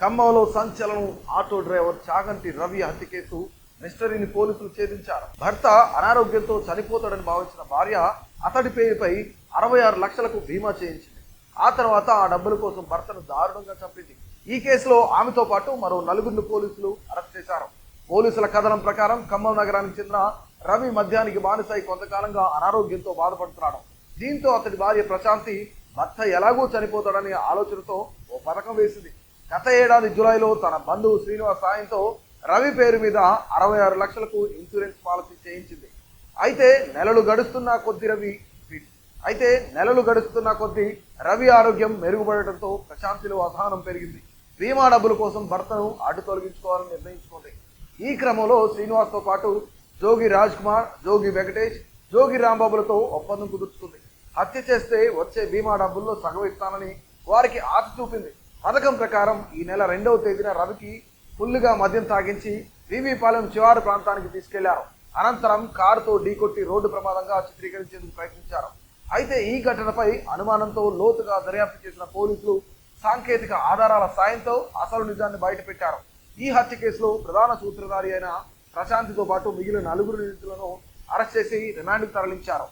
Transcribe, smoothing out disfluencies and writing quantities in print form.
ఖమ్మంలో సంచలనం. Auto driver Chaganti Ravi హత్య కేసు మిస్టరీని పోలీసులు ఛేదించారు. భర్త అనారోగ్యంతో చనిపోతాడని భావించిన భార్య అతడి పేరుపై 66 లక్షలకు బీమా చేయించింది. ఆ తర్వాత ఆ డబ్బుల కోసం భర్తను దారుణంగా చంపింది. ఈ కేసులో ఆమెతో పాటు మరో 4 పోలీసులు అరెస్ట్ చేశారు. పోలీసుల కథనం ప్రకారం ఖమ్మం నగరానికి చెందిన రవి మద్యానికి బానిసై కొంతకాలంగా అనారోగ్యంతో బాధపడుతున్నాడు. దీంతో అతడి భార్య ప్రశాంతి భర్త ఎలాగూ చనిపోతాడనే ఆలోచనతో ఓ పథకం వేసింది. గత ఏడాది జూలైలో తన బంధువు శ్రీనివాస్ సాయంతో రవి పేరు మీద 66 లక్షలకు ఇన్సూరెన్స్ పాలసీ చేయించింది. అయితే నెలలు గడుస్తున్న కొద్దీ రవి ఆరోగ్యం మెరుగుపడటంతో ప్రశాంతిలో అసహనం పెరిగింది. బీమా డబ్బుల కోసం భర్తను అడ్డు తొలగించుకోవాలని నిర్ణయించుకుంది. ఈ క్రమంలో శ్రీనివాస్తో పాటు జోగి రాజ్ కుమార్, జోగి వెంకటేష్, జోగి రాంబాబులతో ఒప్పందం కుదుర్చుకుంది. హత్య చేస్తే వచ్చే బీమా డబ్బుల్లో సగం ఇస్తానని వారికి ఆశ చూపింది. పథకం ప్రకారం ఈ నెల 2వ తేదీన రవికి ఫుల్లుగా మద్యం తాగించి వివిపాలెం శివారు ప్రాంతానికి తీసుకెళ్లారు. అనంతరం కారుతో ఢీకొట్టి రోడ్డు ప్రమాదంగా చిత్రీకరించేందుకు ప్రయత్నించారు. అయితే ఈ ఘటనపై అనుమానంతో లోతుగా దర్యాప్తు చేసిన పోలీసులు సాంకేతిక ఆధారాల సాయంతో అసలు నిజాన్ని బయటపెట్టారు. ఈ హత్య కేసులో ప్రధాన సూత్రధారి అయిన ప్రశాంతితో పాటు మిగిలిన 4 నిందితులను అరెస్ట్ చేసి రిమాండ్కు తరలించారు.